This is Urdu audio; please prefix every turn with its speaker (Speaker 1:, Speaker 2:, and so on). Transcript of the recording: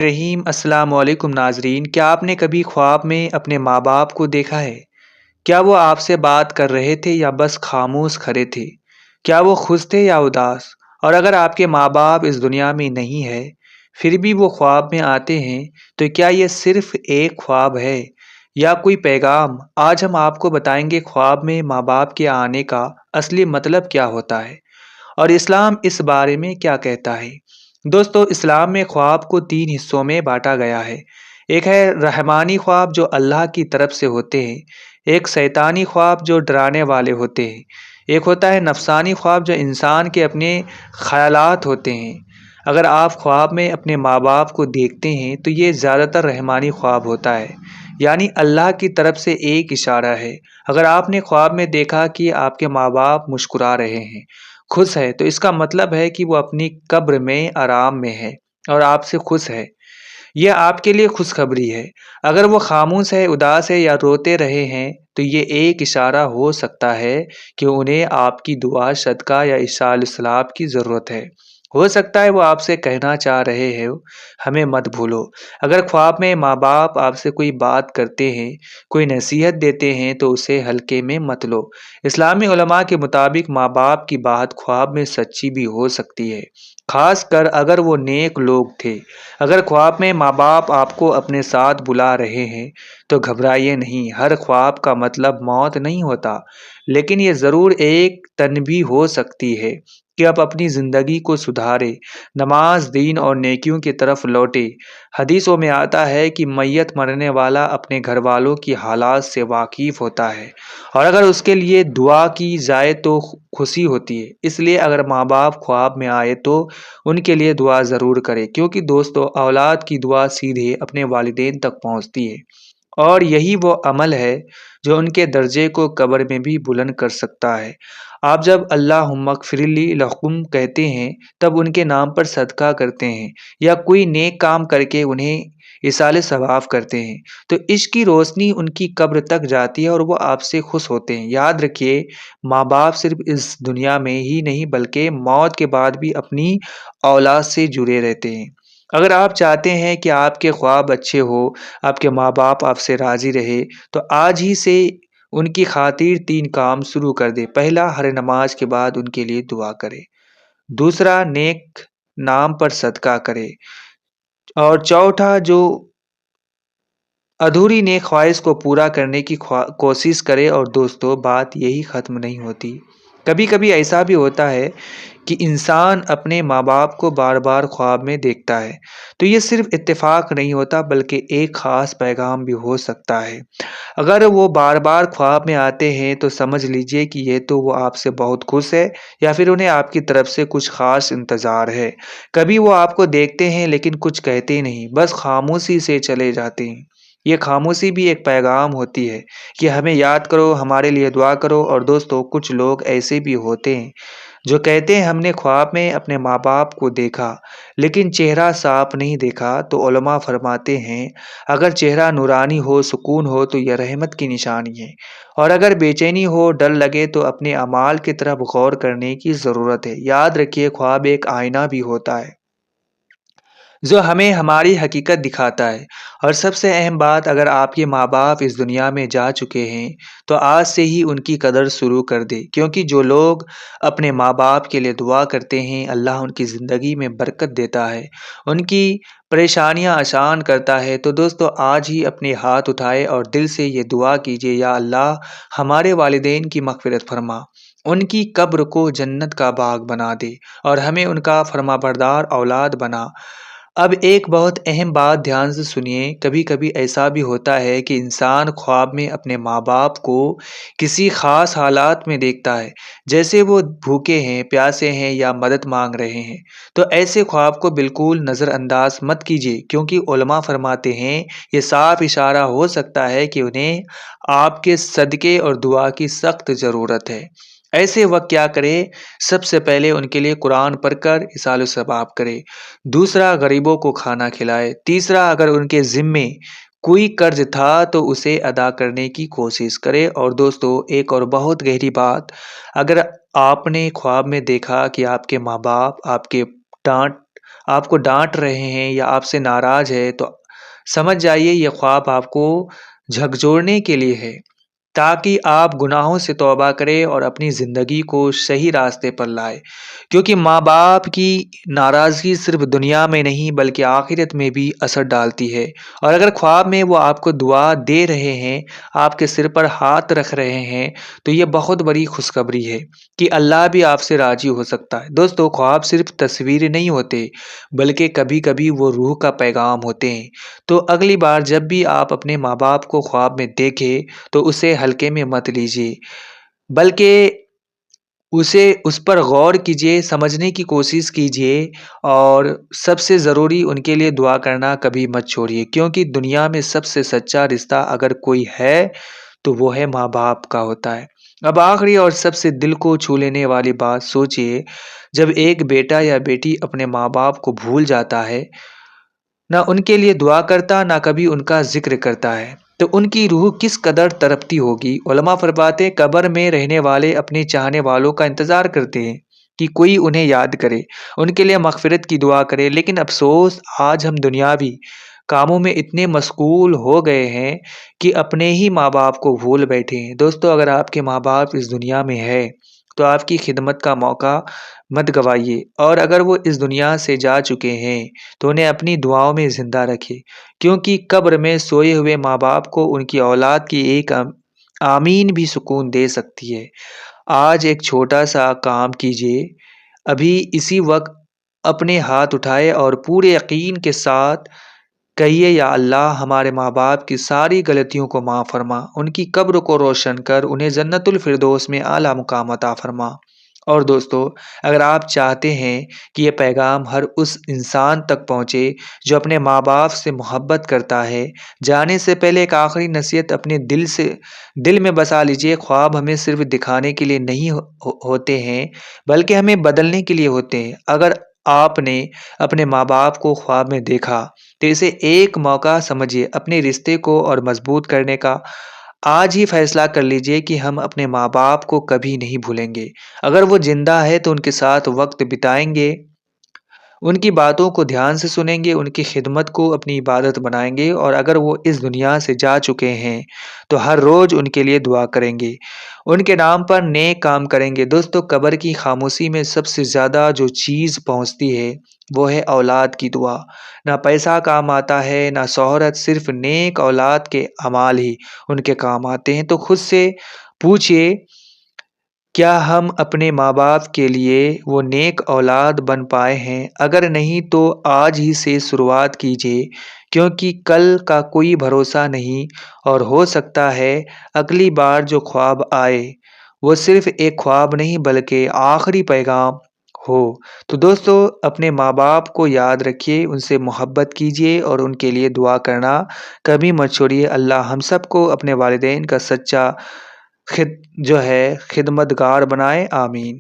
Speaker 1: رحیم السلام علیکم ناظرین، کیا آپ نے کبھی خواب میں اپنے ماں باپ کو دیکھا ہے؟ کیا وہ آپ سے بات کر رہے تھے یا بس خاموش کھڑے تھے؟ کیا وہ خوش تھے یا اداس؟ اور اگر آپ کے ماں باپ اس دنیا میں نہیں ہے پھر بھی وہ خواب میں آتے ہیں، تو کیا یہ صرف ایک خواب ہے یا کوئی پیغام؟ آج ہم آپ کو بتائیں گے خواب میں ماں باپ کے آنے کا اصلی مطلب کیا ہوتا ہے اور اسلام اس بارے میں کیا کہتا ہے۔ دوستو، اسلام میں خواب کو 3 حصوں میں بانٹا گیا ہے۔ ایک ہے رحمانی خواب جو اللہ کی طرف سے ہوتے ہیں، ایک شیطانی خواب جو ڈرانے والے ہوتے ہیں، ایک ہوتا ہے نفسانی خواب جو انسان کے اپنے خیالات ہوتے ہیں۔ اگر آپ خواب میں اپنے ماں باپ کو دیکھتے ہیں تو یہ زیادہ تر رحمانی خواب ہوتا ہے، یعنی اللہ کی طرف سے ایک اشارہ ہے۔ اگر آپ نے خواب میں دیکھا کہ آپ کے ماں باپ مسکرا رہے ہیں، خوش ہے، تو اس کا مطلب ہے کہ وہ اپنی قبر میں آرام میں ہے اور آپ سے خوش ہے۔ یہ آپ کے لیے خوشخبری ہے۔ اگر وہ خاموش ہے، اداس ہے یا روتے رہے ہیں تو یہ ایک اشارہ ہو سکتا ہے کہ انہیں آپ کی دعا، صدقہ یا ایصال ثواب کی ضرورت ہے۔ ہو سکتا ہے وہ آپ سے کہنا چاہ رہے ہیں ہمیں مت بھولو۔ اگر خواب میں ماں باپ آپ سے کوئی بات کرتے ہیں، کوئی نصیحت دیتے ہیں تو اسے ہلکے میں مت لو۔ اسلامی علماء کے مطابق ماں باپ کی بات خواب میں سچی بھی ہو سکتی ہے، خاص کر اگر وہ نیک لوگ تھے۔ اگر خواب میں ماں باپ آپ کو اپنے ساتھ بلا رہے ہیں تو گھبرائیے نہیں۔ ہر خواب کا مطلب موت نہیں ہوتا، لیکن یہ ضرور ایک تنبیہ ہو سکتی ہے کہ آپ اپنی زندگی کو سدھارے، نماز، دین اور نیکیوں کی طرف لوٹے۔ حدیثوں میں آتا ہے کہ میت مرنے والا اپنے گھر والوں کی حالات سے واقف ہوتا ہے، اور اگر اس کے لیے دعا کی جائے تو خوشی ہوتی ہے۔ اس لیے اگر ماں باپ خواب میں آئے تو ان کے لیے دعا ضرور کرے، کیونکہ دوستو، اولاد کی دعا سیدھے اپنے والدین تک پہنچتی ہے، اور یہی وہ عمل ہے جو ان کے درجے کو قبر میں بھی بلند کر سکتا ہے۔ آپ جب اللہم اغفر لی لہم کہتے ہیں تب ان کے نام پر صدقہ کرتے ہیں یا کوئی نیک کام کر کے انہیں ایصال ثواب کرتے ہیں تو عشق کی روشنی ان کی قبر تک جاتی ہے اور وہ آپ سے خوش ہوتے ہیں۔ یاد رکھیے، ماں باپ صرف اس دنیا میں ہی نہیں بلکہ موت کے بعد بھی اپنی اولاد سے جڑے رہتے ہیں۔ اگر آپ چاہتے ہیں کہ آپ کے خواب اچھے ہو، آپ کے ماں باپ آپ سے راضی رہے، تو آج ہی سے ان کی خاطر 3 کام شروع کر دے۔ پہلا، ہر نماز کے بعد ان کے لیے دعا کرے۔ دوسرا، نیک نام پر صدقہ کرے۔ اور چوتھا، جو ادھوری نیک خواہش کو پورا کرنے کی کوشش کرے۔ اور دوستو، بات یہی ختم نہیں ہوتی۔ کبھی کبھی ایسا بھی ہوتا ہے کہ انسان اپنے ماں باپ کو بار بار خواب میں دیکھتا ہے، تو یہ صرف اتفاق نہیں ہوتا بلکہ ایک خاص پیغام بھی ہو سکتا ہے۔ اگر وہ بار بار خواب میں آتے ہیں تو سمجھ لیجئے کہ یہ تو وہ آپ سے بہت خوش ہے یا پھر انہیں آپ کی طرف سے کچھ خاص انتظار ہے۔ کبھی وہ آپ کو دیکھتے ہیں لیکن کچھ کہتے نہیں، بس خاموشی سے چلے جاتے ہیں۔ یہ خاموشی بھی ایک پیغام ہوتی ہے کہ ہمیں یاد کرو، ہمارے لیے دعا کرو۔ اور دوستو، کچھ لوگ ایسے بھی ہوتے ہیں جو کہتے ہیں ہم نے خواب میں اپنے ماں باپ کو دیکھا لیکن چہرہ صاف نہیں دیکھا، تو علماء فرماتے ہیں اگر چہرہ نورانی ہو، سکون ہو تو یہ رحمت کی نشانی ہے، اور اگر بے چینی ہو، ڈر لگے تو اپنے اعمال کی طرف غور کرنے کی ضرورت ہے۔ یاد رکھیے، خواب ایک آئینہ بھی ہوتا ہے جو ہمیں ہماری حقیقت دکھاتا ہے۔ اور سب سے اہم بات، اگر آپ کے ماں باپ اس دنیا میں جا چکے ہیں تو آج سے ہی ان کی قدر شروع کر دے، کیونکہ جو لوگ اپنے ماں باپ کے لیے دعا کرتے ہیں اللہ ان کی زندگی میں برکت دیتا ہے، ان کی پریشانیاں آسان کرتا ہے۔ تو دوستو، آج ہی اپنے ہاتھ اٹھائے اور دل سے یہ دعا کیجیے، یا اللہ، ہمارے والدین کی مغفرت فرما، ان کی قبر کو جنت کا باغ بنا دے اور ہمیں ان کا فرمانبردار اولاد بنا۔ اب ایک بہت اہم بات دھیان سے سنیے، کبھی کبھی ایسا بھی ہوتا ہے کہ انسان خواب میں اپنے ماں باپ کو کسی خاص حالات میں دیکھتا ہے، جیسے وہ بھوکے ہیں، پیاسے ہیں یا مدد مانگ رہے ہیں۔ تو ایسے خواب کو بالکل نظر انداز مت کیجیے، کیونکہ علماء فرماتے ہیں یہ صاف اشارہ ہو سکتا ہے کہ انہیں آپ کے صدقے اور دعا کی سخت ضرورت ہے۔ ایسے وقت کیا کرے؟ سب سے پہلے ان کے لیے قرآن پڑھ کر ایصال ثواب کرے۔ دوسرا، غریبوں کو کھانا کھلائے۔ تیسرا، اگر ان کے ذمے کوئی قرض تھا تو اسے ادا کرنے کی کوشش کرے۔ اور دوستو، ایک اور بہت گہری بات، اگر آپ نے خواب میں دیکھا کہ آپ کے ماں باپ آپ کو ڈانٹ رہے ہیں یا آپ سے ناراض ہے، تو سمجھ جائیے یہ خواب آپ کو جھکجھورنے کے لیے ہے، تاکہ آپ گناہوں سے توبہ کریں اور اپنی زندگی کو صحیح راستے پر لائے، کیونکہ ماں باپ کی ناراضگی صرف دنیا میں نہیں بلکہ آخرت میں بھی اثر ڈالتی ہے۔ اور اگر خواب میں وہ آپ کو دعا دے رہے ہیں، آپ کے سر پر ہاتھ رکھ رہے ہیں، تو یہ بہت بڑی خوشخبری ہے کہ اللہ بھی آپ سے راضی ہو سکتا ہے۔ دوستو، خواب صرف تصویر نہیں ہوتے بلکہ کبھی کبھی وہ روح کا پیغام ہوتے ہیں۔ تو اگلی بار جب بھی آپ اپنے ماں باپ کو خواب میں دیکھیں تو اسے ہلکے میں مت لیجیے، بلکہ اس پر غور کیجیے، سمجھنے کی کوشش کیجیے، اور سب سے ضروری ان کے لیے دعا کرنا کبھی مت چھوڑیے، کیونکہ دنیا میں سب سے سچا رشتہ اگر کوئی ہے تو وہ ہے ماں باپ کا ہوتا ہے۔ اب آخری اور سب سے دل کو چھو لینے والی بات سوچیے، جب ایک بیٹا یا بیٹی اپنے ماں باپ کو بھول جاتا ہے، نہ ان کے لیے دعا کرتا، نہ کبھی ان کا ذکر کرتا ہے، تو ان کی روح کس قدر تڑپتی ہوگی۔ علماء فرماتے ہیں قبر میں رہنے والے اپنے چاہنے والوں کا انتظار کرتے ہیں کہ کوئی انہیں یاد کرے، ان کے لیے مغفرت کی دعا کرے، لیکن افسوس آج ہم دنیاوی کاموں میں اتنے مشغول ہو گئے ہیں کہ اپنے ہی ماں باپ کو بھول بیٹھے ہیں۔ دوستو، اگر آپ کے ماں باپ اس دنیا میں ہے تو آپ کی خدمت کا موقع مت گوائیے، اور اگر وہ اس دنیا سے جا چکے ہیں تو انہیں اپنی دعاؤں میں زندہ رکھے، کیونکہ قبر میں سوئے ہوئے ماں باپ کو ان کی اولاد کی ایک آمین بھی سکون دے سکتی ہے۔ آج ایک چھوٹا سا کام کیجیے، ابھی اسی وقت اپنے ہاتھ اٹھائے اور پورے یقین کے ساتھ کہیے، یا اللہ ہمارے ماں باپ کی ساری غلطیوں کو معاف فرما، ان کی قبر کو روشن کر، انہیں جنت الفردوس میں اعلیٰ مقام عطا فرما۔ اور دوستو، اگر آپ چاہتے ہیں کہ یہ پیغام ہر اس انسان تک پہنچے جو اپنے ماں باپ سے محبت کرتا ہے، جانے سے پہلے ایک آخری نصیحت اپنے دل میں بسا لیجئے، خواب ہمیں صرف دکھانے کے لیے نہیں ہوتے ہیں بلکہ ہمیں بدلنے کے لیے ہوتے ہیں۔ اگر آپ نے اپنے ماں باپ کو خواب میں دیکھا تو اسے ایک موقع سمجھیے اپنے رشتے کو اور مضبوط کرنے کا۔ آج ہی فیصلہ کر لیجئے کہ ہم اپنے ماں باپ کو کبھی نہیں بھولیں گے۔ اگر وہ زندہ ہے تو ان کے ساتھ وقت بتائیں گے، ان کی باتوں کو دھیان سے سنیں گے، ان کی خدمت کو اپنی عبادت بنائیں گے، اور اگر وہ اس دنیا سے جا چکے ہیں تو ہر روز ان کے لیے دعا کریں گے، ان کے نام پر نیک کام کریں گے۔ دوستو، قبر کی خاموشی میں سب سے زیادہ جو چیز پہنچتی ہے وہ ہے اولاد کی دعا۔ نہ پیسہ کام آتا ہے، نہ شہرت، صرف نیک اولاد کے اعمال ہی ان کے کام آتے ہیں۔ تو خود سے پوچھئے، کیا ہم اپنے ماں باپ کے لیے وہ نیک اولاد بن پائے ہیں؟ اگر نہیں تو آج ہی سے شروعات کیجیے، کیونکہ کل کا کوئی بھروسہ نہیں، اور ہو سکتا ہے اگلی بار جو خواب آئے وہ صرف ایک خواب نہیں بلکہ آخری پیغام ہو۔ تو دوستو، اپنے ماں باپ کو یاد رکھیے، ان سے محبت کیجیے اور ان کے لیے دعا کرنا کبھی مت چھوڑیے۔ اللہ ہم سب کو اپنے والدین کا سچا خدمتگار بنائے، آمین۔